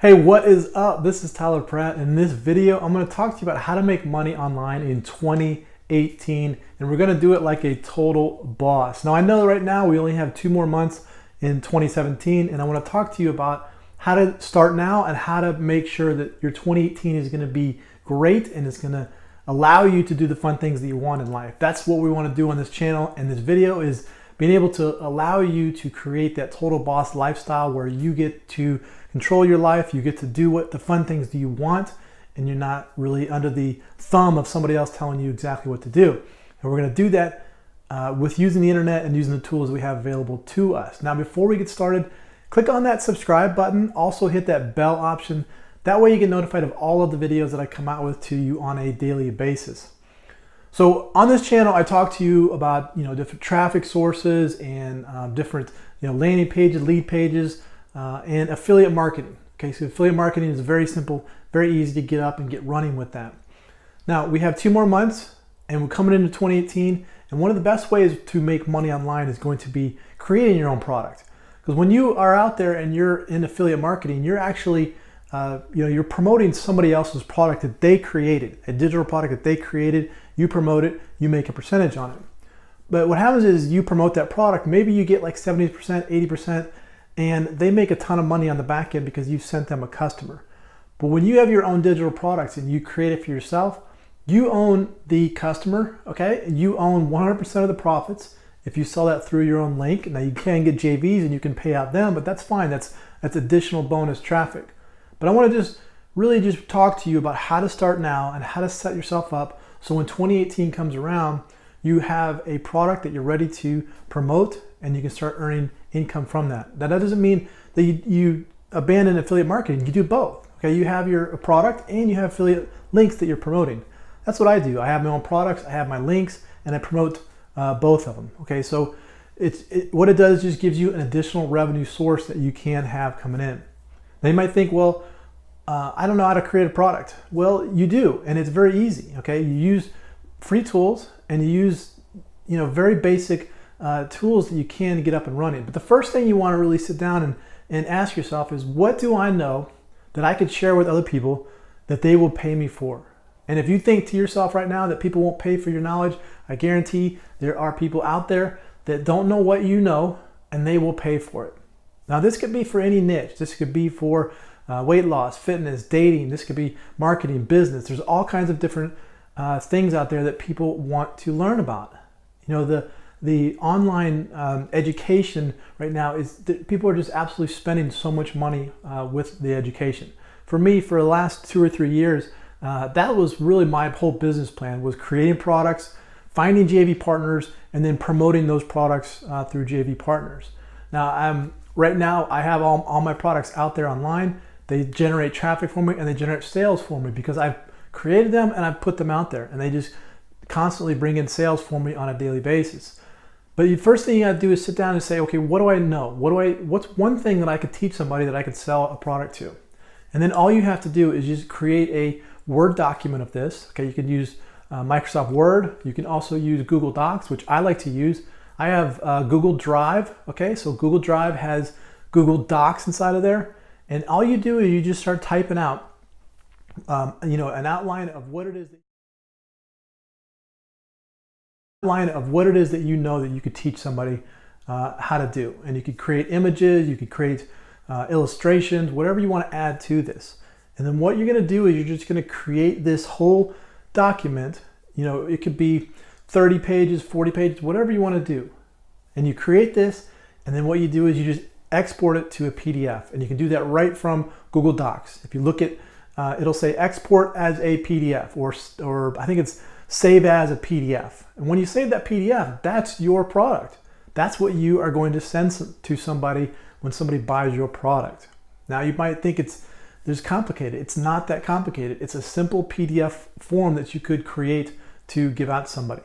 Hey, what is up? This is Tyler Pratt. In this video, I'm going to talk to you about how to make money online in 2018, and we're going to do it like a total boss. Now, I know right now we only have 2 more months in 2017, and I want to talk to you about how to start now and how to make sure that your 2018 is going to be great and it's going to allow you to do the fun things that you want in life. That's what we want to do on this channel, and this video is being able to allow you to create that total boss lifestyle where you get to control your life, you get to do what the fun things that you want, and you're not really under the thumb of somebody else telling you exactly what to do. And we're going to do that with using the internet and using the tools we have available to us. Now, before we get started, click on that subscribe button. Also hit that bell option. That way you get notified of all of the videos that I come out with to you on a daily basis. So on this channel, I talk to you about different traffic sources and different landing pages, lead pages, and affiliate marketing. Okay, so affiliate marketing is very simple, very easy to get up and get running with that. Now we have 2 more months, and we're coming into 2018. And one of the best ways to make money online is going to be creating your own product. Because when you are out there and you're in affiliate marketing, you're actually you're promoting somebody else's product that they created, a digital product that they created. You promote it, you make a percentage on it. But what happens is you promote that product, maybe you get like 70%, 80%, and they make a ton of money on the back end because you sent them a customer. But when you have your own digital products and you create it for yourself, you own the customer, okay? You own 100% of the profits if you sell that through your own link. Now you can get JVs and you can pay out them, but that's fine. That's additional bonus traffic. But I want to really talk to you about how to start now and how to set yourself up so when 2018 comes around, you have a product that you're ready to promote and you can start earning income from that. Now, that doesn't mean that you abandon affiliate marketing. You do both. Okay, you have your product and you have affiliate links that you're promoting. That's what I do. I have my own products, I have my links, and I promote both of them. Okay, so what it does is just gives you an additional revenue source that you can have coming in. Now you might think, well, I don't know how to create a product. Well, you do, and it's very easy. Okay, you use free tools and you use very basic tools that you can get up and running. But the first thing you want to really sit down and ask yourself is, what do I know that I could share with other people that they will pay me for? And if you think to yourself right now that people won't pay for your knowledge, I guarantee there are people out there that don't know what you know and they will pay for it. Now, this could be for any niche. This could be for weight loss, fitness, dating. This could be marketing, business. There's all kinds of different things out there that people want to learn about. The online education right now is that people are just absolutely spending so much money with the education. For me, for the last 2 or 3 years, that was really my whole business plan, was creating products, finding JV partners, and then promoting those products through JV partners. Now, right now I have all my products out there online. They generate traffic for me and they generate sales for me because I've created them and I've put them out there, and they just constantly bring in sales for me on a daily basis. But the first thing you got to do is sit down and say, okay, what do I know? What's one thing that I could teach somebody that I could sell a product to? And then all you have to do is just create a Word document of this. Okay, you can use Microsoft Word. You can also use Google Docs, which I like to use. I have Google Drive. Okay, so Google Drive has Google Docs inside of there. And all you do is you just start typing out, an outline of what it is. That you know that you could teach somebody how to do. And you could create images, you could create illustrations, whatever you want to add to this. And then what you're going to do is you're just going to create this whole document. It could be 30 pages, 40 pages, whatever you want to do. And you create this, and then what you do is you just export it to a PDF. And you can do that right from Google Docs. If you look at, it'll say export as a PDF, or I think it's save as a PDF. And when you save that PDF, that's your product. That's what you are going to send to somebody when somebody buys your product. Now you might think it's complicated. It's not that complicated. It's a simple PDF form that you could create to give out to somebody.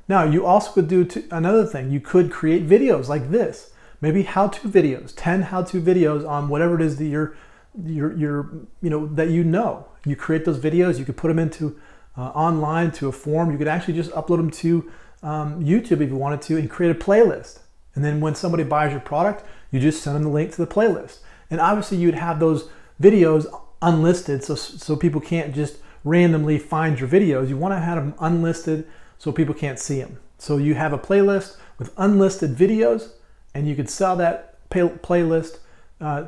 Now you also could do another thing. You could create videos like this. Maybe how-to videos, 10 how-to videos on whatever it is that that you know. You create those videos. You could put them into online to a form. You could actually just upload them to YouTube if you wanted to, and create a playlist. And then when somebody buys your product, you just send them the link to the playlist. And obviously you'd have those videos unlisted so people can't just randomly find your videos. You want to have them unlisted so people can't see them. So you have a playlist with unlisted videos, and you could sell that playlist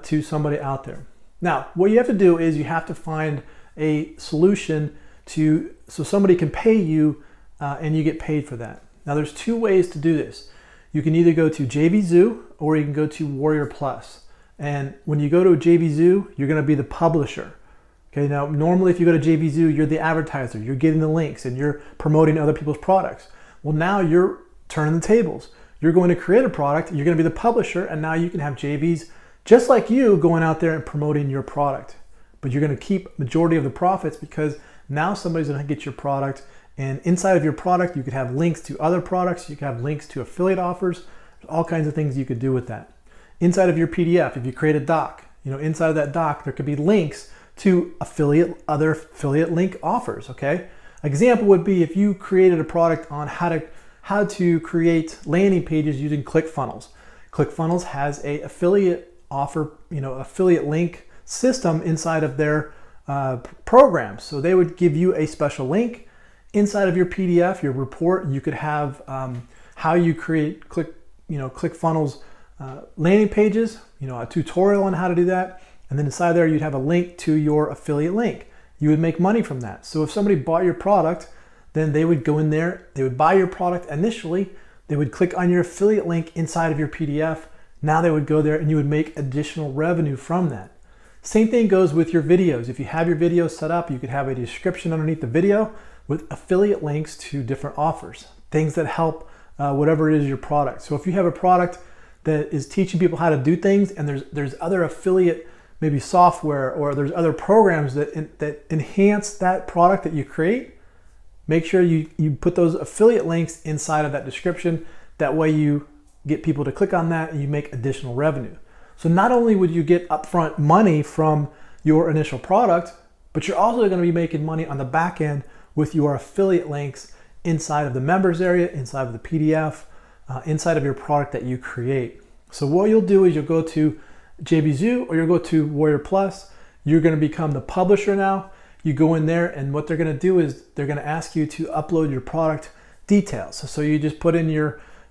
to somebody out there. Now, what you have to do is you have to find a solution so somebody can pay you and you get paid for that. Now, there's two ways to do this. You can either go to JVZoo or you can go to Warrior Plus. And when you go to JVZoo, you're going to be the publisher. Okay, now normally if you go to JVZoo, you're the advertiser, you're getting the links and you're promoting other people's products. Well, now you're turning the tables. You're going to create a product, you're going to be the publisher, and now you can have JVs just like you going out there and promoting your product. But you're going to keep majority of the profits because now somebody's going to get your product, and inside of your product you could have links to other products, you could have links to affiliate offers, all kinds of things you could do with that. Inside of your PDF, if you create a doc, inside of that doc there could be links to other affiliate link offers, okay? Example would be if you created a product on how to create landing pages using ClickFunnels. ClickFunnels has a affiliate offer, affiliate link system inside of their programs. So they would give you a special link inside of your PDF, your report. You could have how you create ClickFunnels landing pages, a tutorial on how to do that. And then inside there, you'd have a link to your affiliate link. You would make money from that. So if somebody bought your product, then they would go in there, they would buy your product initially, they would click on your affiliate link inside of your PDF. Now they would go there and you would make additional revenue from that. Same thing goes with your videos. If you have your videos set up, you could have a description underneath the video with affiliate links to different offers, things that help whatever it is your product. So if you have a product that is teaching people how to do things and there's other affiliate maybe software or there's other programs that enhance that product that you create, make sure you put those affiliate links inside of that description. That way you get people to click on that and you make additional revenue. So not only would you get upfront money from your initial product, but you're also going to be making money on the back end with your affiliate links inside of the members area, inside of the PDF, inside of your product that you create. So what you'll do is you'll go to JVZoo or you'll go to Warrior Plus. You're going to become the publisher now. You go in there and what they're going to do is they're going to ask you to upload your product details. So you just put in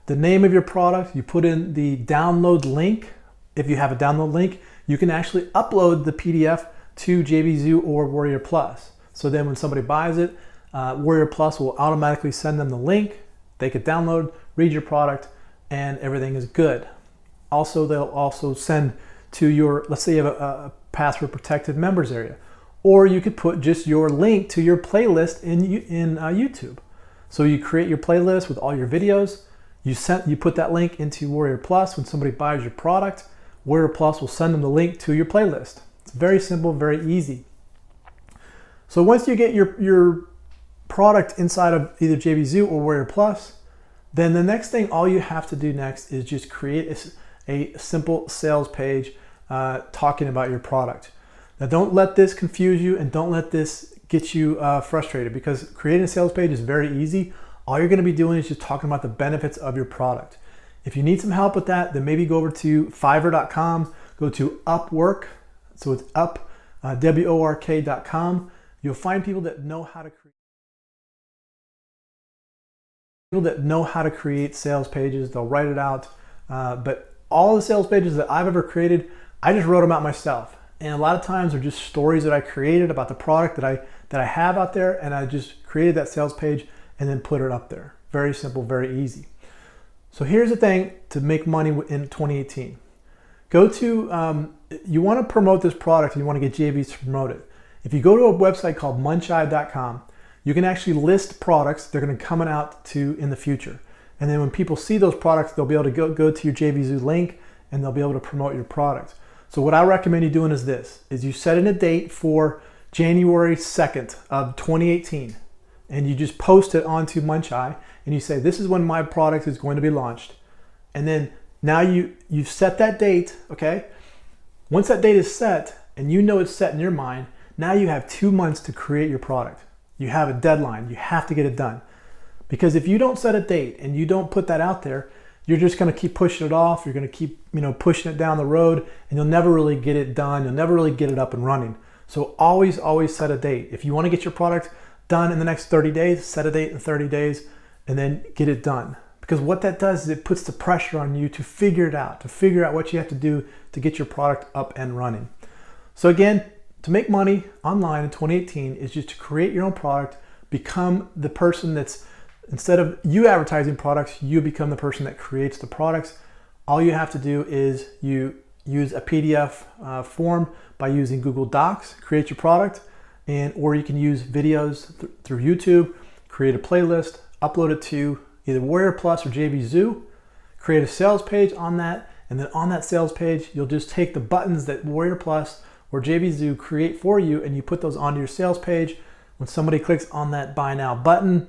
the name of your product, you put in the download link. If you have a download link, you can actually upload the PDF to JVZoo or Warrior Plus. So then when somebody buys it, Warrior Plus will automatically send them the link. They could download, read your product, and everything is good. Also, they'll also send to let's say you have a password protected members area, or you could put just your link to your playlist in YouTube. So you create your playlist with all your videos. You put that link into Warrior Plus. When somebody buys your product, Warrior Plus will send them the link to your playlist. It's very simple, very easy. So once you get your product inside of either JVZoo or Warrior Plus, then the next thing, all you have to do next is just create a simple sales page talking about your product. Now don't let this confuse you and don't let this get you frustrated, because creating a sales page is very easy. All you're going to be doing is just talking about the benefits of your product. If you need some help with that, then maybe go over to Fiverr.com, go to Upwork. So it's up, WORK.com. You'll find people that know how to create sales pages. They'll write it out. But all the sales pages that I've ever created, I just wrote them out myself. And a lot of times they're just stories that I created about the product that I have out there, and I just created that sales page and then put it up there. Very simple, very easy. So here's the thing to make money in 2018. Go to, you want to promote this product and you want to get JVs to promote it. If you go to a website called Munchive.com, you can actually list products they're going to come out to in the future. And then when people see those products, they'll be able to go to your JVZoo link and they'll be able to promote your product. So what I recommend you doing is this, is you set in a date for January 2nd of 2018, and you just post it onto Munchive and you say, this is when my product is going to be launched. And then now you've set that date, okay? Once that date is set and you know it's set in your mind, now you have 2 months to create your product. You have a deadline, you have to get it done. Because if you don't set a date and you don't put that out there, you're just going to keep pushing it off. You're going to keep, pushing it down the road, and you'll never really get it done. You'll never really get it up and running. So always set a date. If you want to get your product done in the next 30 days, set a date in 30 days and then get it done. Because what that does is it puts the pressure on you to figure it out, what you have to do to get your product up and running. So again, to make money online in 2018 is just to create your own product, become the person that's, instead of you advertising products, you become the person that creates the products. All you have to do is you use a PDF form by using Google Docs, create your product, or you can use videos through YouTube, create a playlist, upload it to either Warrior Plus or JVZoo, create a sales page on that, and then on that sales page, you'll just take the buttons that Warrior Plus or JVZoo create for you, and you put those onto your sales page. When somebody clicks on that Buy Now button,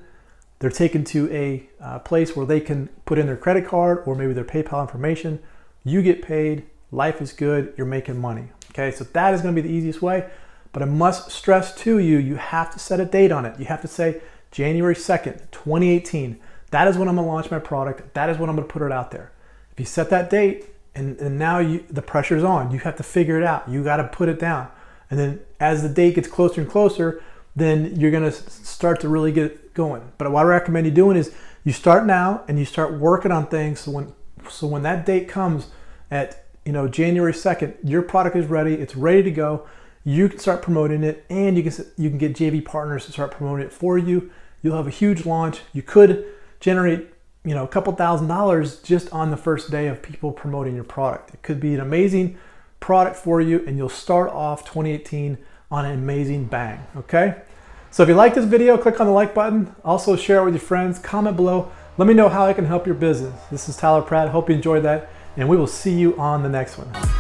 they're taken to a place where they can put in their credit card or maybe their PayPal information. You get paid, life is good, you're making money. Okay, so that is gonna be the easiest way, but I must stress to you, you have to set a date on it. You have to say January 2nd, 2018. That is when I'm gonna launch my product. That is when I'm gonna put it out there. If you set that date and now the pressure's on, you have to figure it out. You gotta put it down. And then as the date gets closer and closer, then you're gonna start to really get it going. But what I recommend you doing is you start now and you start working on things so when that date comes at January 2nd, your product is ready, it's ready to go. You can start promoting it, and you can get JV partners to start promoting it for you. You'll have a huge launch. You could generate a couple $1,000s just on the first day of people promoting your product. It could be an amazing product for you, and you'll start off 2018 on an amazing bang, okay? So if you like this video, click on the like button. Also share it with your friends, comment below. Let me know how I can help your business. This is Tyler Pratt. Hope you enjoyed that, and we will see you on the next one.